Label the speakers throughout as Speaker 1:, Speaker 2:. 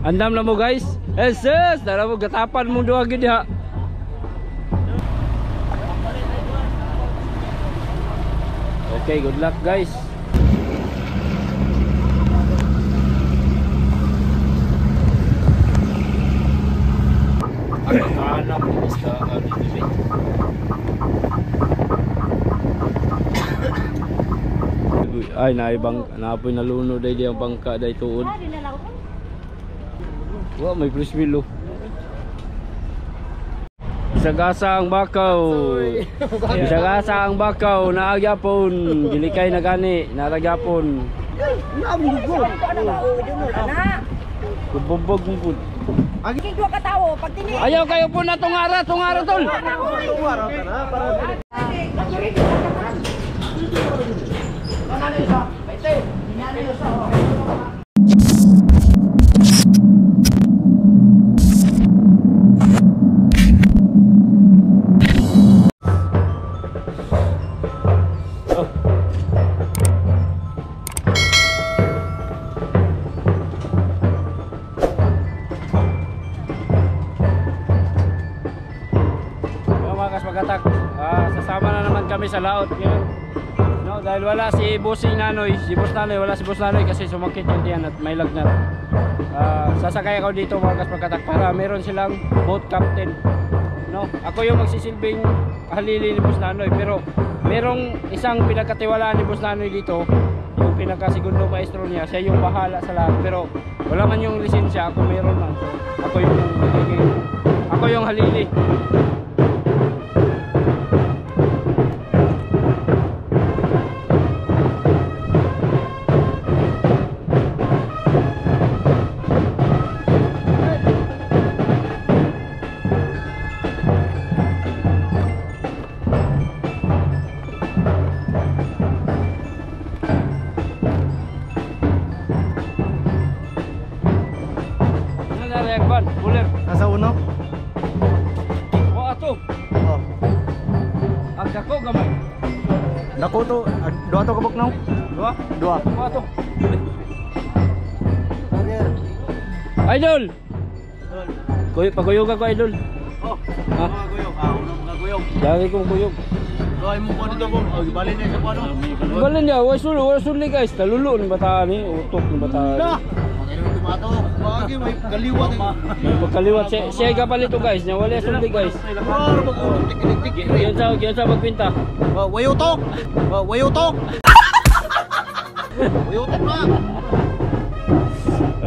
Speaker 1: Andam na mo guys. Eses, dala mo gatapan mo duha gid ha. Okay, good luck guys. Anak basta dili. Ay naibang napoy naluno day di ang bangka day tuod. Wa may priswilo. Isagasa ang bakaw. Isagasa ang bakaw na agyapon. Gilikay na gani, naragyapon. Kububog mo pud.
Speaker 2: Agi dua ka tawo pag tini.
Speaker 1: Ayaw kayo po na tungara tol. Sasama na naman kami sa laot ngayon. No, dahil wala si Bossing Nanoy, wala si Boss Nanoy kasi sumakit yung tiyan at may lagnat. Sasakay ako dito mga kaspagkatak para meron silang boat captain. No, ako yung magsisilbing halili ni Boss Nanoy, pero merong isang pinagkatiwalaan ni Boss Nanoy dito, yung pinakasegundo maestro niya, siya yung bahala sa lahat. Pero wala man yung lisensya, ako meron man. So, ako yung halili.
Speaker 3: Nasa uno?
Speaker 1: O ato.
Speaker 3: Oh.
Speaker 1: Ang dako gamay.
Speaker 3: Dako to, dua to kabuk now? Dua.
Speaker 1: O ato.
Speaker 3: Carrier.
Speaker 1: Idol. Paguyog ako idol.
Speaker 3: Oh.
Speaker 1: Ha?
Speaker 3: Guyog. Unang mga guyog.
Speaker 1: Lagi kong kuyog.
Speaker 3: Doy mo ko dito mo. Ibalin niya sa kuano.
Speaker 1: Balin niya, wala suli guys. Talulo ni bataan ni, utok ni bataan.
Speaker 3: Tumato. Wagi may kaliwat.
Speaker 1: May pagkaliwat siya kapalit to guys. Nya wala suli guys.
Speaker 3: Or mag-ulong tik-tik.
Speaker 1: Yan sa magpinta.
Speaker 3: Wayutok. Wayutok. Wayutok na.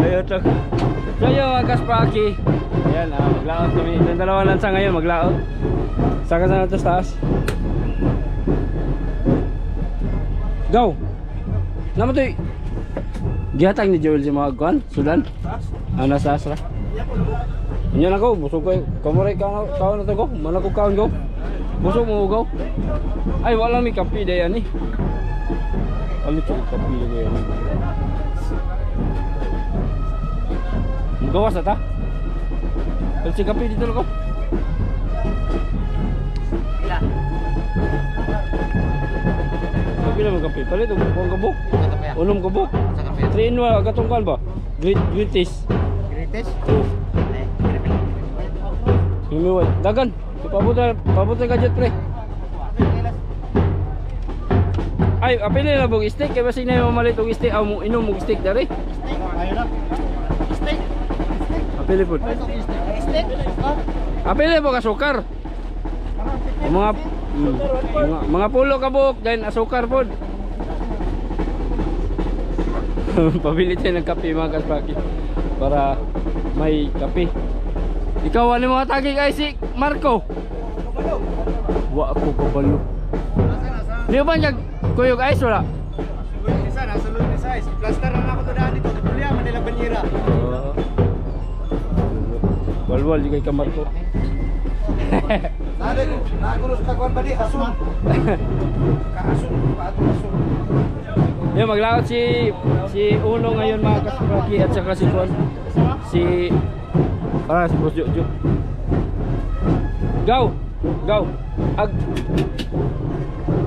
Speaker 1: Ayutok. So yung Kaspaki. Ayan, maglaot kami. Yung dalawa lansa ngayon maglaot. Saka sa natin taas. Go! Naman ito gihatag ni Joel si mga kuhan, Sudan. Nasa asra. Yan ako, busog kayo. Kamuray kaon na to go. Mana ko kaon go. Busog mo go. Ay, wala may kapi da yan eh. Alit yung kapi da yan. Gawas na ta? Alit si kapi dito ko. Kapi naman kapi. Palit yung kabuk. Unom kabuk. 3 in 1 katungkan ba? Greatest.
Speaker 3: Greatest?
Speaker 1: Oo. Himiway. Dagan. Pabutan ka dyan pre. Ay, apili na bong steak. Kaya basig na yung mamalit og steak. Aw mo inom og steak dari.
Speaker 3: Ayun na. Steak.
Speaker 1: Apili po.
Speaker 3: Steak.
Speaker 1: Apili po ka sukar. Mga pulo ka buok. Dahil asukar po. Pabili tayo ng kape mga Kaspaki para may kape. Ikaw ano mga tagi kay si Marco? Wa ako kabalo. Di ba niya kuyog ice wala?
Speaker 3: Isa nasa loob ni size. Plaster na ako to daan dito. Tuloy Manila Banyera.
Speaker 1: Walwal di kay ka Marco.
Speaker 3: Sabi ko, nakuros ka kwan ba di asun? Kaasun pa ato asun.
Speaker 1: Yung maglaot si Uno ngayon mga Kaspaki at saka si Juan. Si Boss Jojo. Go!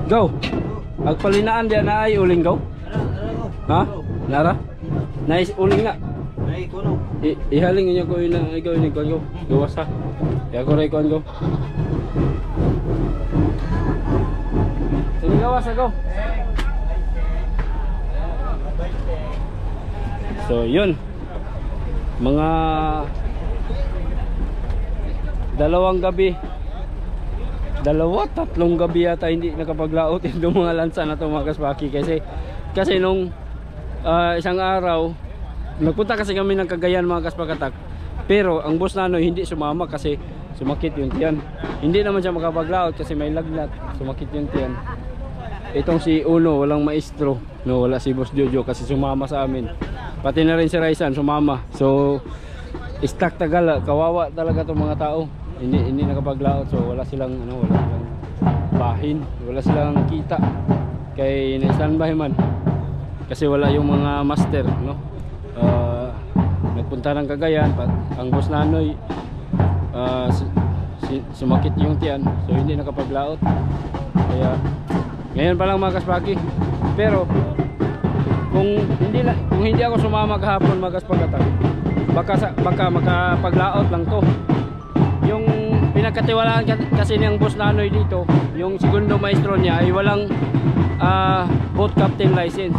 Speaker 1: Go! Agpalinaan diyan na ay uling go. Ha? Nara? Nice uling nga.
Speaker 3: Ay, kuno.
Speaker 1: Ihaling niya ko ina ikaw ini ko gawas ha. Ya ko ray ko. Sige gawas ako. So yun. Mga tatlong gabi yata hindi nakapaglaot yung mga lansa na to mga kaspaki kasi nung isang araw nagpunta kasi kami ng Cagayan mga kaspakatak, pero ang boss Nanoy hindi sumama kasi sumakit yung tiyan. Hindi naman siya makapaglaot kasi may lagnat, sumakit yung tiyan. Itong si Uno walang maestro, no, wala si boss Jojo kasi sumama sa amin, pati na rin si Raisan sumama. So stuck Tagal, kawawa talaga itong mga tao, hindi nakapaglaot. So wala silang bahin, wala silang kita kay na-standby man kasi wala yung mga master, no. Nagpunta ng Cagayan, ang boss Nanoy sumakit yung tiyan, so hindi nakapaglaot. Kaya ngayon pa lang mga kaspaki. Pero kung hindi ako sumama kahapon mga kaspakatak, baka makapaglaot lang to. Yung pinagkatiwalaan kasi niyang boss Nanoy dito, yung segundo maestro niya ay walang boat captain license.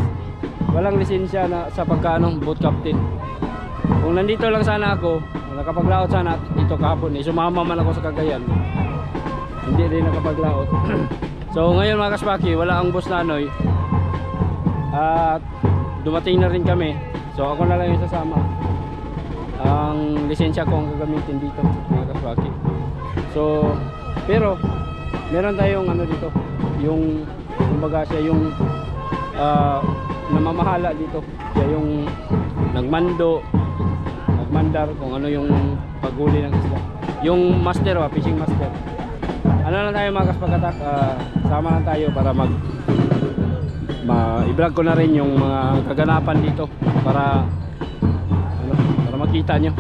Speaker 1: Walang lisensya na sa pagkaano boat captain. Kung nandito lang sana ako, nakapaglaot sana dito kahapon, sumama man ako sa Cagayan, hindi rin nakapaglaot. So ngayon mga kaspaki, wala ang boss Nanoy at dumating na rin kami. So ako na lang yung sasama. Ang lisensya ko ang gagamitin dito mga kaspaki. So pero meron tayong ano dito, yung kumbaga siya yung namamahala dito, siya yung nagmandar kung ano yung paghuli ng isda, yung master, fishing master. Ano lang tayo mga kaspakatak, sama lang tayo para i-vlog ko na rin yung mga kaganapan dito para makita nyo.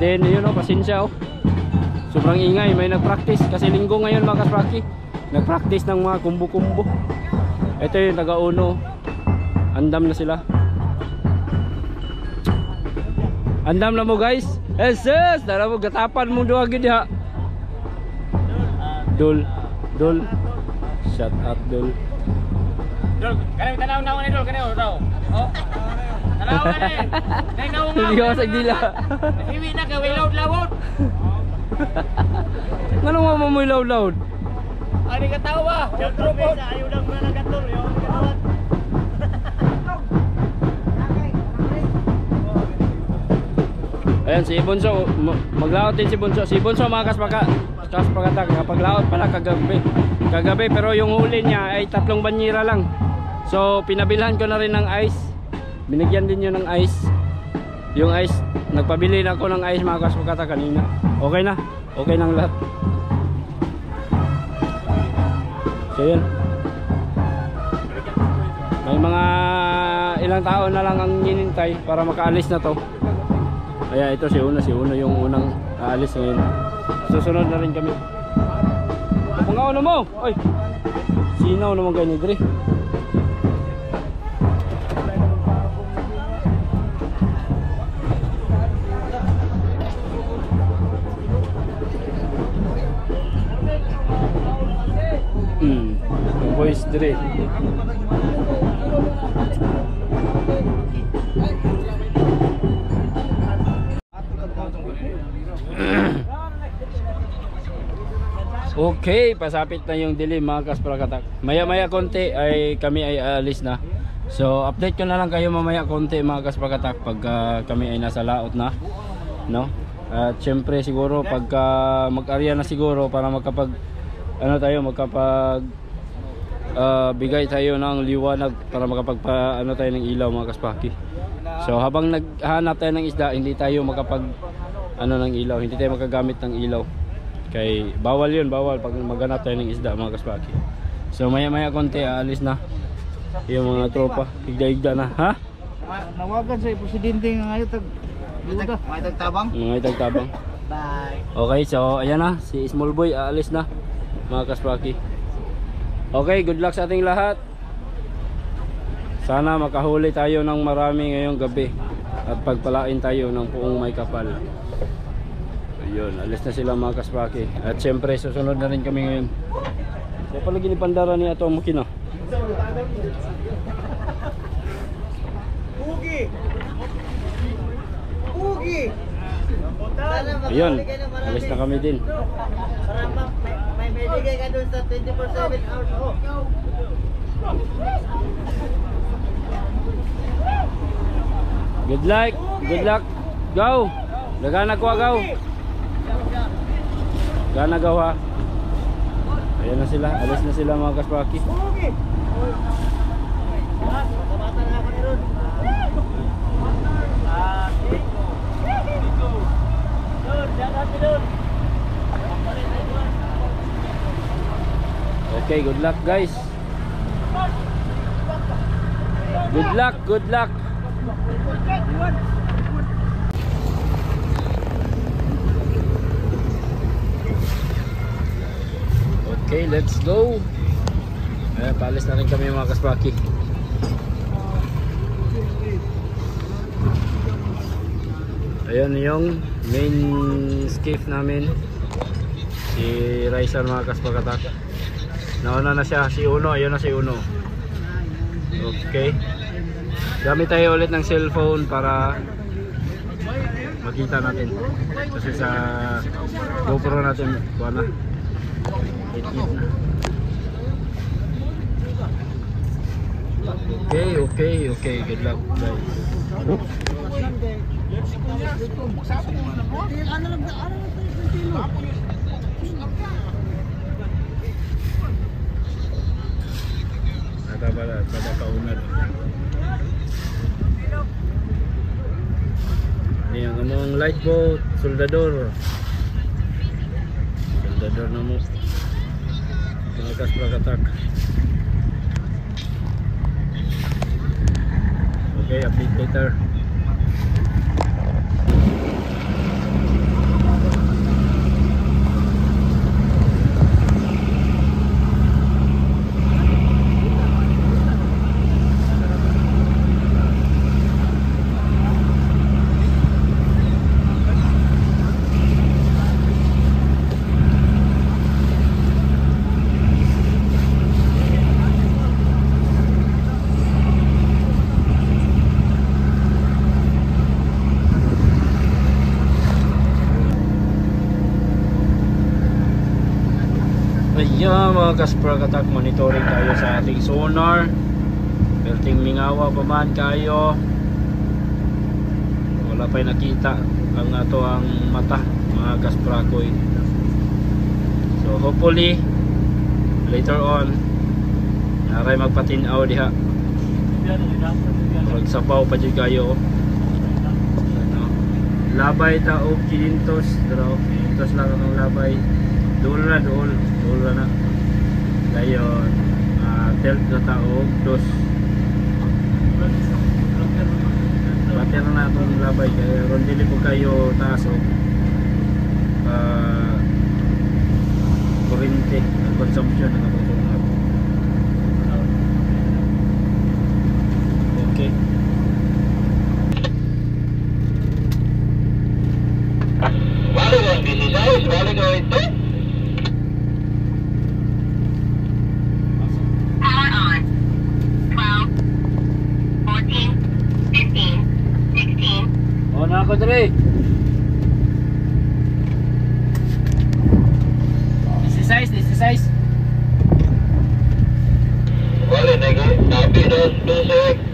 Speaker 1: Then yun pasensya sobrang ingay, may nagpractice kasi linggo ngayon mga kaspaki, nagpractice ng mga kumbo-kumbo. Ito yung taga-uno, andam na sila, andam na mo guys. Yes, dara mo gatapan mo duha gid ha. Dol, shout out Dol.
Speaker 4: Kanang tanaw-naw ni Dol, kanang daw. Oh. Tanaw ka ni. Nang naungaw.
Speaker 1: Hindi ka sagdila.
Speaker 4: Hiwi na ka, lawod.
Speaker 1: Ngano mo mo loud?
Speaker 4: Ani ka tao ba? Jantro po. Ayaw lang na nagatol, yo.
Speaker 1: Ayan si Bunso, maglaot din si Bunso. Si Bunso mga kaspakatak, paglaot pala kagabi, pero yung huli niya ay 3 banyera lang. So pinabilhan ko na rin ng ice, binigyan din yun ng ice. Yung ice, nagpabili na ako ng ice mga kaspakatak kanina. Okay nang lahat. So yun, may mga ilang tao na lang ang hinintay para makaalis na to. Kaya ito si Uno yung unang aalis ngayon. Susunod na rin kami. Mga ano mo? Oy, sinaw naman kayo ni Dre. Yung boys Dre. Okay, pasapit na yung dilim mga kaspakatak. Maya konti ay kami ay aalis na. So update ko na lang kayo mamaya konti mga kaspakatak pag kami ay nasa laot na, no? At syempre siguro pagka mag-area na siguro para magkapag bigay tayo ng liwanag para makapag tayo ng ilaw mga kaspaki. So habang naghahanap tayo ng isda, hindi tayo makapag ng ilaw, hindi tayo makagamit ng ilaw. Kay bawal pag maghanap tayo ng isda mga kaspaki. So maya konti aalis na yung mga tropa, igda na ha.
Speaker 3: Nawagan sa presidente nga ngayon mga itagtabang.
Speaker 4: Bye.
Speaker 1: Okay, so ayan na si Small Boy aalis na mga kaspaki. Okay, good luck sa ating lahat. Sana makahuli tayo ng marami ngayong gabi. at pagpalain tayo ng puong may kapal. Ayun, alis na sila mga kasbaki. At syempre susunod na rin kami ngayon. So palagi ni pandara ni ato ang makina.
Speaker 3: Ugi! Ugi!
Speaker 1: Ayun, alis na kami din.
Speaker 3: Para may bigay ka doon sa 24/7 hours.
Speaker 1: Good luck. Good luck. Go. Dagana ko go. Dagana go ha. Ayan na sila. Alis na sila mga kasbaki.
Speaker 3: Ugi! Bata na ako ni Ron.
Speaker 1: Okay, good luck guys. Good luck, good luck. Okay, let's go. Paalis na rin kami mga kasbaki. Ayan yung main skiff namin, si Raisa mga kasbakatak. Nauna na siya, si Uno. Ayun na si Uno. Okay, gamit tayo ulit ng cellphone para makita natin, kasi sa GoPro natin buwan na. Okay, good luck guys. Pada kaunad. Ini yang ngomong lifeboat, soldador. Soldador na mo. Malakas prakatak. Okay, update later. Ayan mga kasprakatak, monitoring tayo sa ating sonar. Perting mingawa pa man kayo. Wala pa'y nakita ang ato ang mata mga kasprakoy. So hopefully later on naray magpatinaw diha. Magsabaw pa dyan kayo. Labay ta o 500 draw. 500 lang ang labay. Dool na. Dayon tilt na tao dos. Bater na itong labay. Kaya ron dili po kayo taas o kurente ang consumption ng atong. Okay.
Speaker 5: Vale, con 16, vale con 20. Power on. 12, 14, 15, 16.
Speaker 1: O na ako dre. 16.
Speaker 5: Vale, nego. Tapi 12.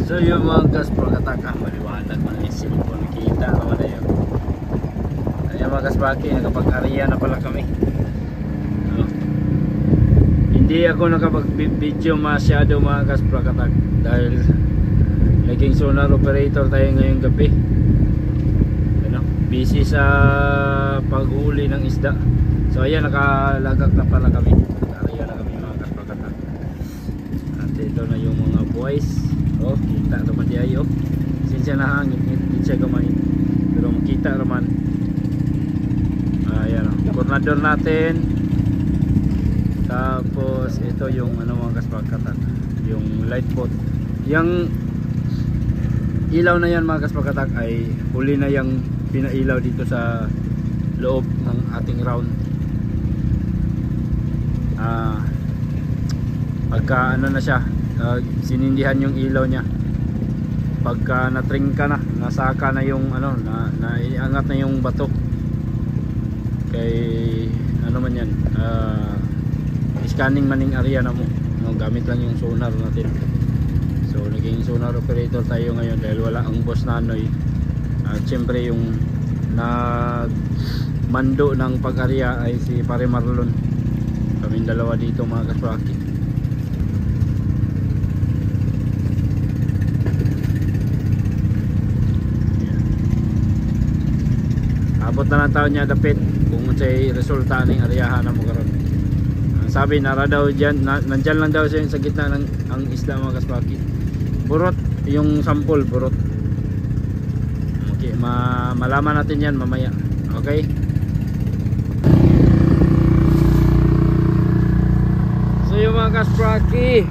Speaker 1: So yung mga kaspakataka, maliwanag mga isip ko, nakita naman na yun. Ayan mga kaspaki, nakapag-area na pala kami. Hindi ako nakapag-video masyado mga kaspakatak dahil naging sonar operator tayo ngayong gabi. Ano, busy sa paghuli ng isda. So ayan, nakalagak na pala kami. Nag-area na kami mga kaspakatak. At ito na yung mga boys. Oh, kita naman di ayo. Sinsya na hangin, hindi siya gamay. Pero makita naman. Ayan, coordinator natin. Tapos ito yung ano mga kaspakatak, yung light pot. Yung ilaw na yan mga kaspakatak ay huli na yung pinailaw dito sa loob ng ating round. Pagka ano na siya, sinindihan yung ilaw niya. Pagka natringka na, nasaka na yung ano, naiangat na yung bato. Kay ano man yan, scanning maning area na mo, no, gamit lang yung sonar natin. So naging sonar operator tayo ngayon dahil wala ang boss Nanoy. At syempre yung nagmando ng pag-area ay si Pare Marlon. Kaming dalawa dito mga kaswaki. Abot na ng taon niya dapit kung sa'y resulta ng aryahan na mo karon. Sabi nara daw dyan, nandyan lang daw siya sa gitna ng ang isla mga kaspaki. Burot yung sample, burot. Okay, malaman natin yan mamaya. Okay. So yung mga kaspaki,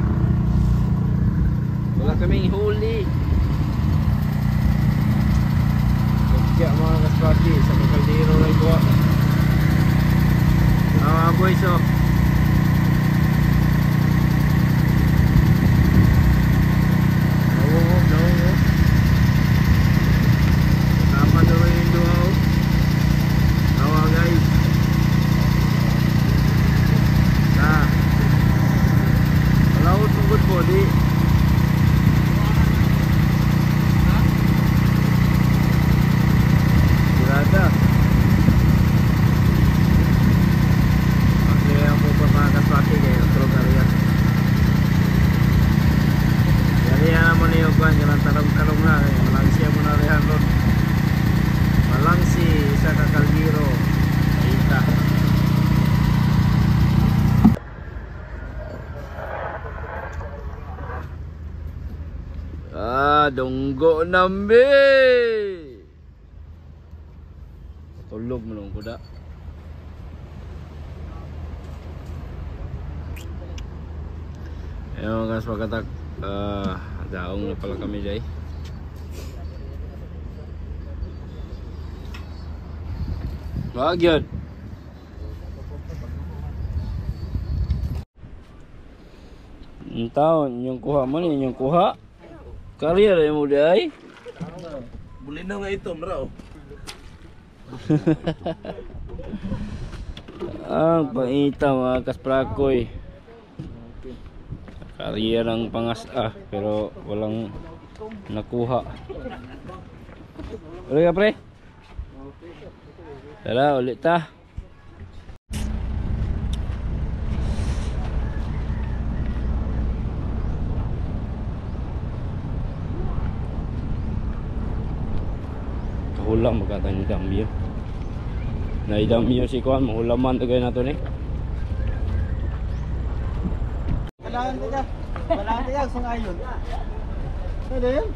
Speaker 1: wala kaming huli. Kaya mga kaspaki, sa kaldero na ito. Boys, oh. Dunggo nambe. Tulog mo lang kuda. Ayan mga kaspakatak, daong na pala kami day. Wag yun. Ang taon, yung kuha mo ni, yung kuha. Karya rin mo day.
Speaker 3: Buli na nga ito, maraw.
Speaker 1: Ang paita mga kasprakoy. Karya ng pangas pero walang nakuha. Ulit ka pre? Tara ulit ta. Hulang magkatang idamyo. Na idamyo si Kuan, mahulaman tagay na to ni.
Speaker 3: Kailangan ko dyan. Kailangan ko dyan, sangayon. Ano yun?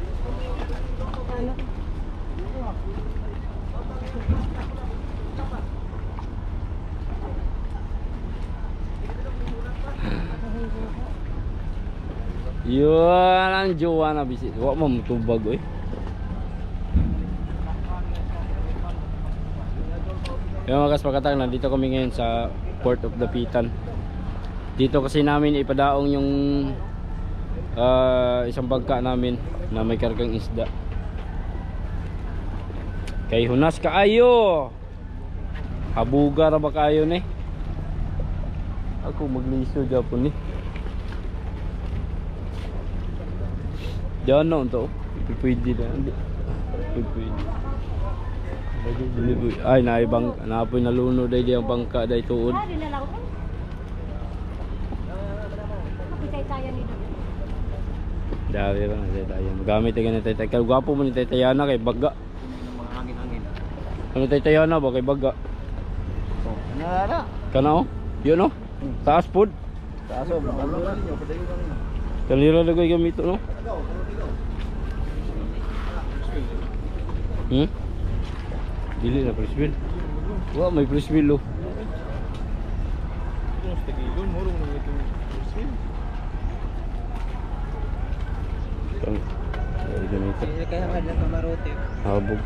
Speaker 1: Yun ang jowa na bisit. Wak mo matubag eh. Yung mga kaspakatak, nandito kami ngayon sa Port of Dapitan. Dito kasi namin ipadaong yung isang bangka namin na may kargang isda. Kay hunas kaayo. Habuga ra ba kayo ni? Ako magliso Japon ni. Diyan na to. Pwede na. Hindi. Pwede. Ay, naibang napoy naluno dai di ang bangka dai tuod. Dari ra na tayo. Magamit ka na tayo. Kay gwapo mo ni Tayana kay baga.
Speaker 3: Mga hangin-hangin.
Speaker 1: Ano Tayana ba kay baga?
Speaker 3: Oh, ano?
Speaker 1: Kana oh. Yun oh. Taas pod.
Speaker 3: Taso, ano na ninyo? Padayon lang na.
Speaker 1: Kanira lagay gamito no. Dili na press wheel. Wah, may press wheel oh.
Speaker 3: Terus tegilon mo ron ito. Sim.
Speaker 1: Ay, ganito.
Speaker 3: Kaya nga lang marote.
Speaker 1: Habog.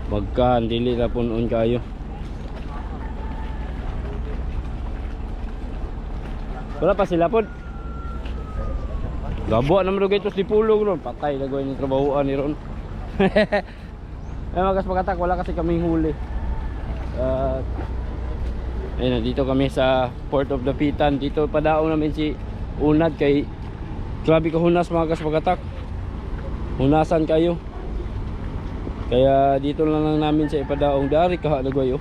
Speaker 1: Wagkan, dili na punon kayo. Wala pa sila pod. Gabo naman ito ito si Pulong ron. Patay na gawin yung trabahoan ni ron. Ay magas pagkatak, wala kasi kaming huli. Ayun, dito kami sa Port of Dapitan. Dito padaong namin si Unad kay grabe ka hunas mga kaspagatak. Hunasan kayo. Kaya dito lang namin sa ipadaong dari kaha nagwayo.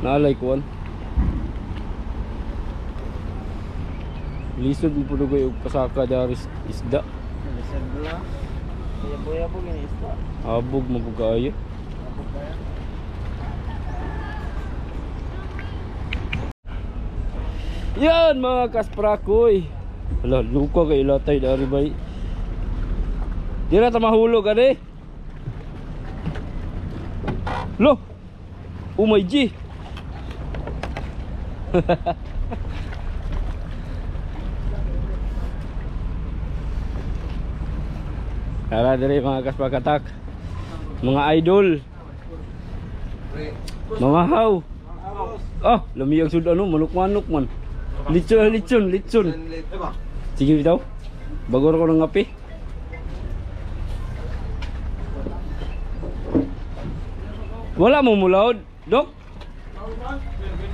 Speaker 1: Naalay kuan. Lisod mo po nagwayo pasaka dari isda.
Speaker 3: Lisod bula. Kaya boya po gini isda.
Speaker 1: Habog mo po kayo. Yan mga kasprakoy. Wala, luka kay latay dari bay. Di na tamahulog ade. Lo. Oh my G. Tara dire mga kaspakatak. Mga idol. Mga haw. Ah, lumiyag sud ano, manok-manok man. Litson. Sige bitaw. Bago ko ng ngapi. Wala mo mulaod, Dok?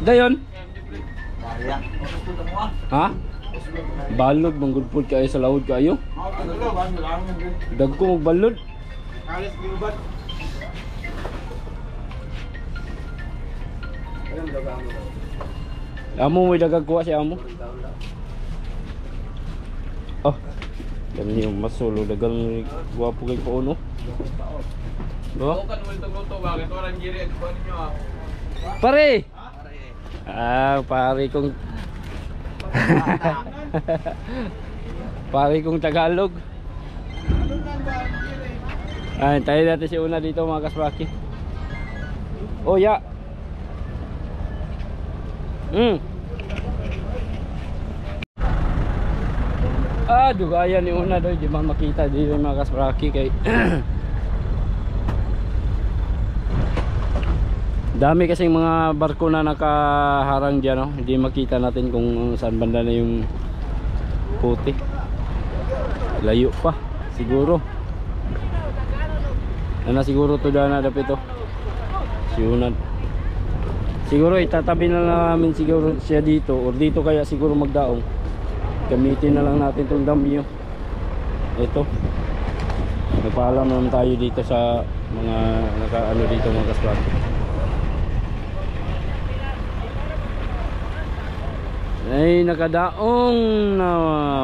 Speaker 1: Dayon. Ha? Balod manggudpod kayo sa laod kayo. Dagko magbalod. Amo may dagag kuha si amo. Oh. Kani yung masulo dagang guwapo kay pauno. Oh. Pare. Pare kong pare kong Tagalog. Ay, tayo natin si Una dito mga kaswaki. Oh, ya. Dugayan ni Una doy, di ba makita dito mga kaswaki kay dami kasing mga barko na nakaharang dyan, no? Hindi makita natin kung saan banda na yung puti. Layo pa siguro. Ano siguro to dana dapat ito. Si Unad. Siguro itatabi na lang namin siguro siya dito or dito kaya siguro magdaong. Gamitin na lang natin tong damyo. Ito. Nagpaalam naman tayo dito sa mga nakaano dito mga kaswat. Ay nakadaong na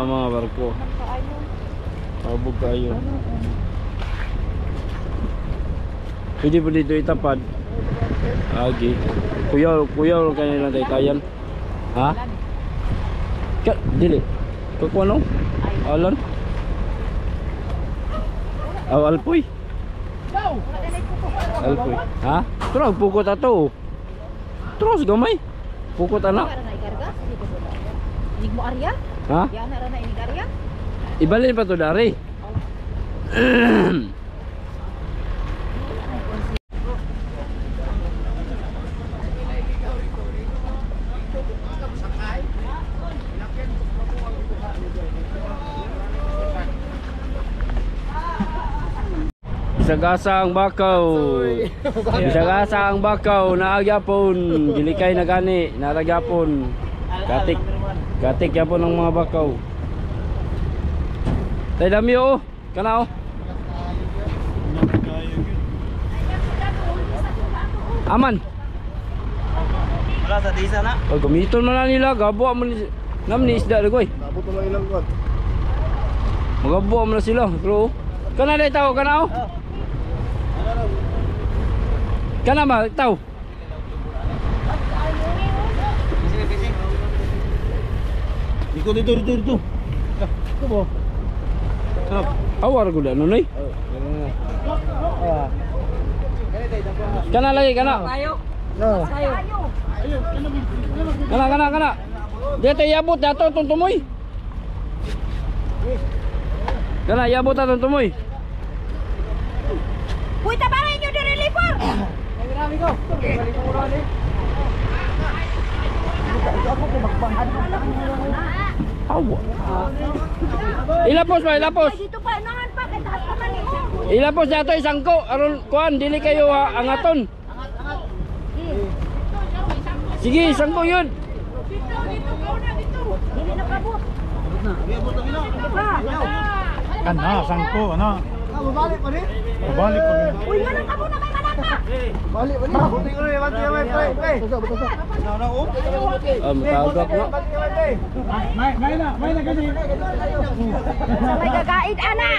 Speaker 1: mga barko. Habog kayo. Pwede po dito itapad. Agi. Kuyaw kanina tayo kayan. Ha? Dili. Kakuano? Alan? Alpoy. Alpoy. Ha? Terus pukot ato. Terus gamay. Pukot anak.
Speaker 2: Inig mo Arya?
Speaker 1: Ha?
Speaker 2: Yan na na inig Arya?
Speaker 1: Ibalin pa to dari. Bisag-asa ang bakaw. Bisag-asa ang bakaw na agyapon. Gilikay na gani, naragyapon. Katik. Katik yapon ang mga bakaw. Tay dami oh. Kana oh. Aman.
Speaker 3: Wala sa disa na.
Speaker 1: Oh, gamiton man na nila, gabo man namni isda dagoy.
Speaker 3: Abot na lang ilang kon.
Speaker 1: Magabo man na sila, bro. Kana dai tao, kana oh. Kana ba tao?
Speaker 3: Dito. Ito mo. Sarap.
Speaker 1: Awar gud ano nay?
Speaker 3: Ah.
Speaker 1: Kana lagi kana.
Speaker 3: No.
Speaker 1: Kana. Dito iabot dato tong tumoy. Kana iabot atong tumoy.
Speaker 2: Uy, tabaran nyo diri lipor.
Speaker 1: Awa. Ilapos ba, ilapos.
Speaker 2: Dito pa, nahan pa, kay taas naman ito.
Speaker 1: Ilapos dato isang ko aron kuan dili kayo angaton. Sige, isang ko yun.
Speaker 2: Dili na kabot.
Speaker 3: Kana, sangko, ano? Babalik pa rin? Babalik pa rin.
Speaker 2: Uy, manang kabot na kay manaka.
Speaker 3: Balik pa rin. Buti ko rin, bati may pre.
Speaker 1: Matagap na.
Speaker 3: May na gani.
Speaker 2: Sa may gagaid, ana.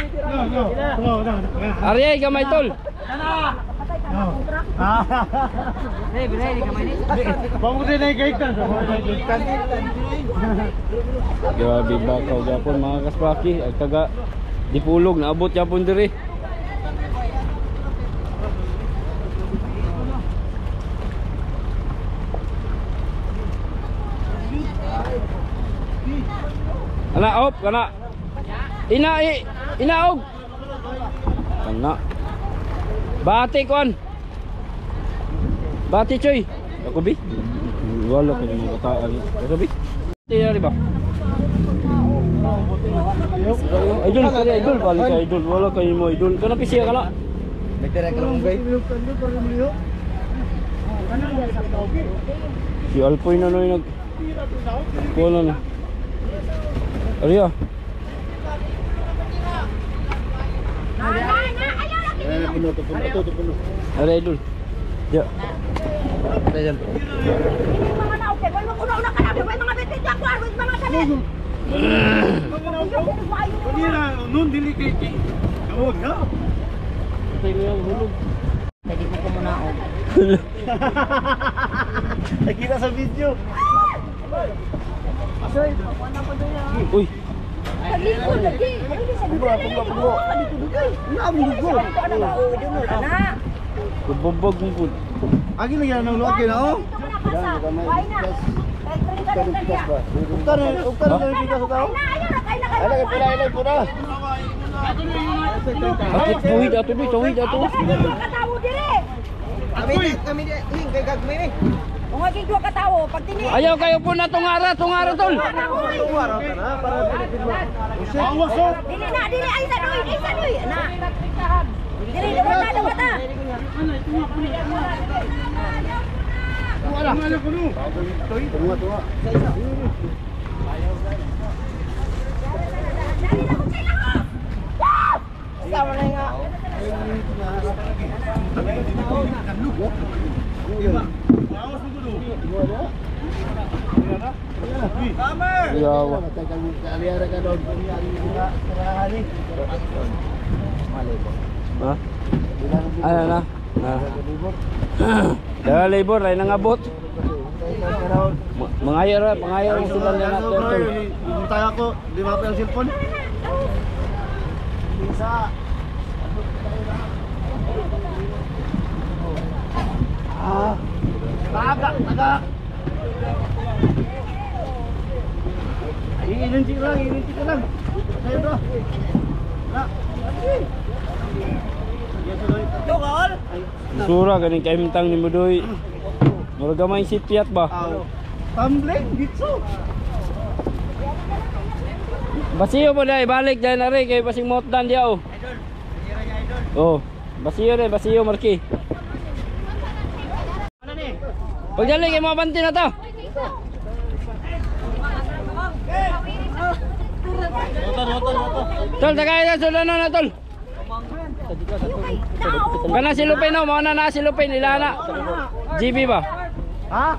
Speaker 1: Aryay gamay tol.
Speaker 3: Pamutin na ikaitan.
Speaker 1: Grabe bakaw gyapon mga kaspaki, ag taga Dipulog naabot gyapon diri. Ana op kana. Inaog. Kana. Bati kon. Bati choy. Ako bi. Wala ko yung kataan. Ako bi. Tiyari ba? Idol kaya idol balik ka idol. Wala kayo mo idol. Kana pisiya kana.
Speaker 3: Nagtira ka lang gay.
Speaker 1: Si Alpoy na noy nag kuno na. Ariya.
Speaker 3: Puno.
Speaker 1: Ari idol. Ya.
Speaker 3: Ayan.
Speaker 2: Mga naukay, wala mo una ka na, wala mga betit ako, wala mga galit.
Speaker 3: Kanina, nun dili kay Kamod nga.
Speaker 1: Tay mo yung hulog.
Speaker 2: Pwede mo ko muna ako.
Speaker 3: Nakita sa video.
Speaker 1: Uy.
Speaker 2: Paglikod lagi.
Speaker 3: Punggo. Naabulugod.
Speaker 2: Ana.
Speaker 1: Kubobog mo pud.
Speaker 3: Agi lagi nang luwag kay na oh. Uktan na bigas sa tao. Ilay pura.
Speaker 1: Bakit tuwid ato bi, tuwid ato.
Speaker 2: Katawo dire.
Speaker 3: Kami hing kay gagmay ni.
Speaker 2: Kung aging dua katawo, pag tini.
Speaker 1: Ayaw kayo po na tungara tol.
Speaker 2: Dili ay sa doy. Ana. Dili dawata.
Speaker 3: Tunga.
Speaker 2: Sama na nga.
Speaker 1: Yawa. Ha? Ano na? Dala labor ay nangabot. Pangayo mo sila na natin.
Speaker 3: Tayo ako, di ba pa yung cellphone? Isa. Tagak. Ilinti ka lang. Sa'yo bro.
Speaker 1: Sura ganing kaimtang ni Mudoy. Murag gamay sipyat ba?
Speaker 3: Tumbling, bitso.
Speaker 1: Basiyo po dai balik dai na rin kay basing motdan dia oh. Oh. Basiyo Marky. Pagdali kay mga banti na to. Tol, tagay na sulo na tol. Kana si Lupin no, mo na si Lupin ilana. GB ba?
Speaker 3: Ha?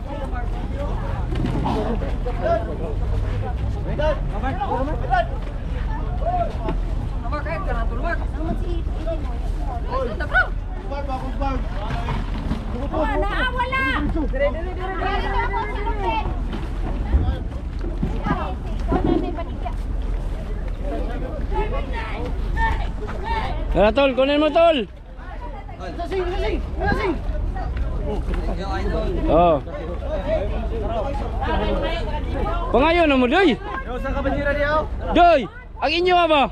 Speaker 2: Wala.
Speaker 1: Tara tol, kunin mo tol. Oh. Pangayon mo doy.
Speaker 3: Yo sa kabanyera niya.
Speaker 1: Doy, ang inyo ba?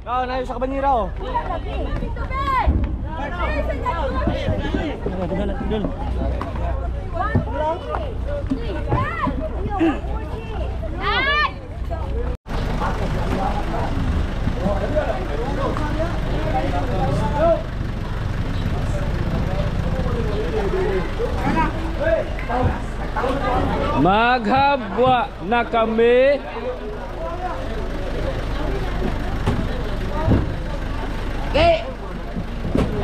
Speaker 3: Oo, nayo sa kabanyera oh.
Speaker 1: Maghabwa na kami.
Speaker 4: Okay.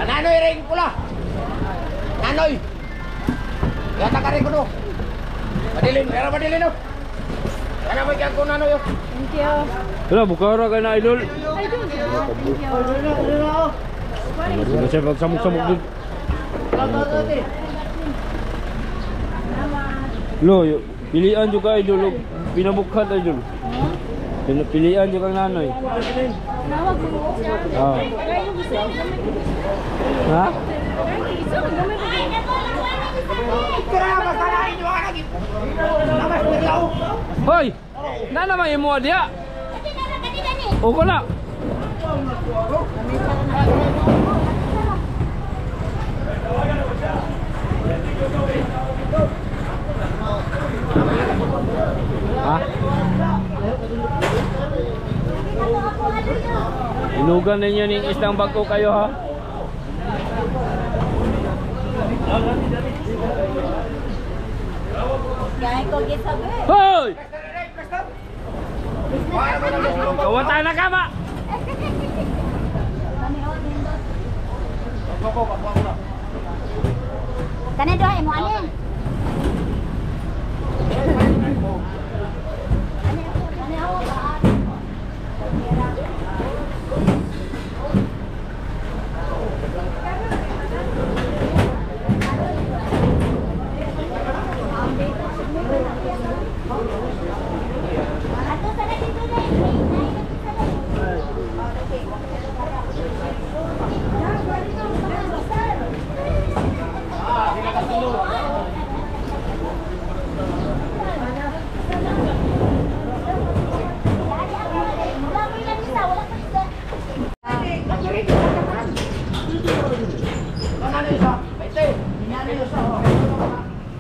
Speaker 4: Nanoy ring pula. Nanoy. Yata ka rin ko no. Madilin, pero madilin no. Kaya may kaya ko nanoy yo.
Speaker 2: Thank you.
Speaker 1: Wala, bukara ka na idol. Ano siya pagsamok-samok din. Lo, pilihan juga idol. Pinabukhan idol. Pilihan juga kang nanoy. Ah. Ha? Hoy! Na naman imo dia. Uko na. Ha? Inugan ninyo ning isang bago kayo ha. Hoy! Kawata na ka ba?
Speaker 2: Kanay doon mo alin?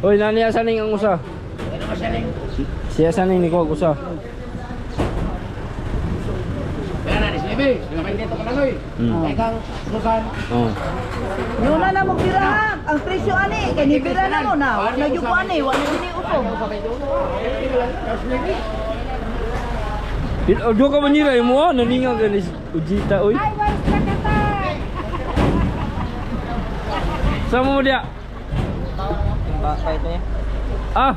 Speaker 1: Hoy, nani asaning ang usa? Siya saning ni ko usa.
Speaker 4: Kaya na, Slibi. Lumay dito ka nanoy. Kaya kang susan.
Speaker 1: Oh.
Speaker 6: Yun na mo pira. Ang presyo ani kay ni pira na mo na. Wala gyud ko ani, wala ni usog.
Speaker 1: Do ka manira mo naninga ganis ujita oy. Sama mo dia. Ah.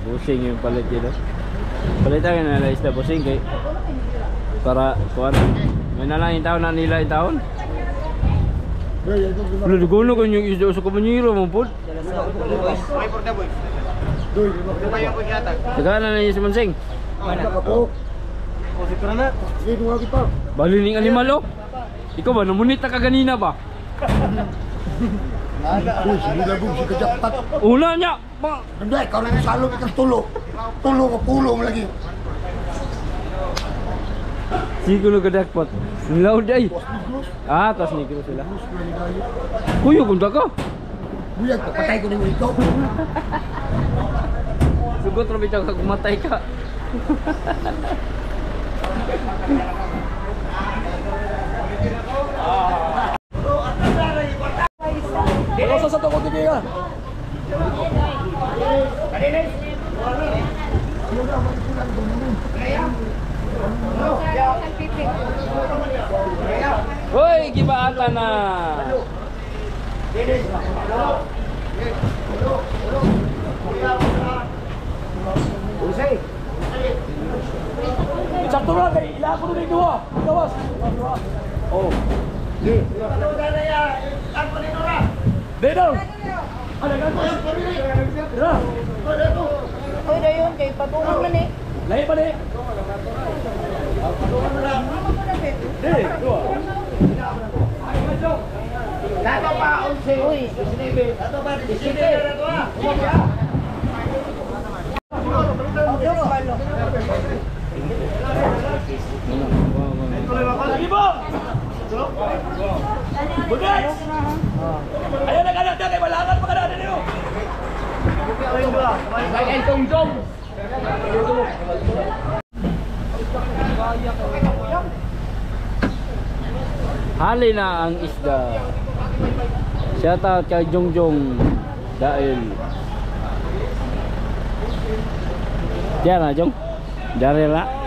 Speaker 1: Busing yung palit dito. Palitan na nila isda busing kay para kuan. May nalang yung taon na nila yung taon. Wala dugono ko yung isda sa kabanyero mo pod. Saka na niya si Mansing. Balining animal oh. Ikaw ba namunit na kaganina ba? Una niya.
Speaker 7: Hindi, ikaw lang salo ka tulo. Tulo ka pulong lagi.
Speaker 1: Siguro ka jackpot. Nilaw day. Ah, tas negro sila. Kuyo gunda ka.
Speaker 7: Buyag ka, patay ko ni mo ikaw.
Speaker 1: Sugot ra bitaw ka kumatay ka.
Speaker 7: sa to ko tigil ka.
Speaker 1: Hoy, gibaata na.
Speaker 4: Usay.
Speaker 7: Sakto na kay ila ko ni duwa. Gawas. Oh. Di. Dedong. Ada kan? Ya.
Speaker 6: Uy, dayon kay patungan man eh.
Speaker 7: Lain pa ni. Di, dua.
Speaker 4: Dato pa 11.
Speaker 6: Uy,
Speaker 4: Dato pa 17.
Speaker 7: Lagi bang. Budak. Ayo nak ada kay balangan pa kada niyo.
Speaker 4: Bagian tungjong.
Speaker 1: Hali na ang isda. Shout out kay Jongjong dahil diyan na Jong. Diyan na.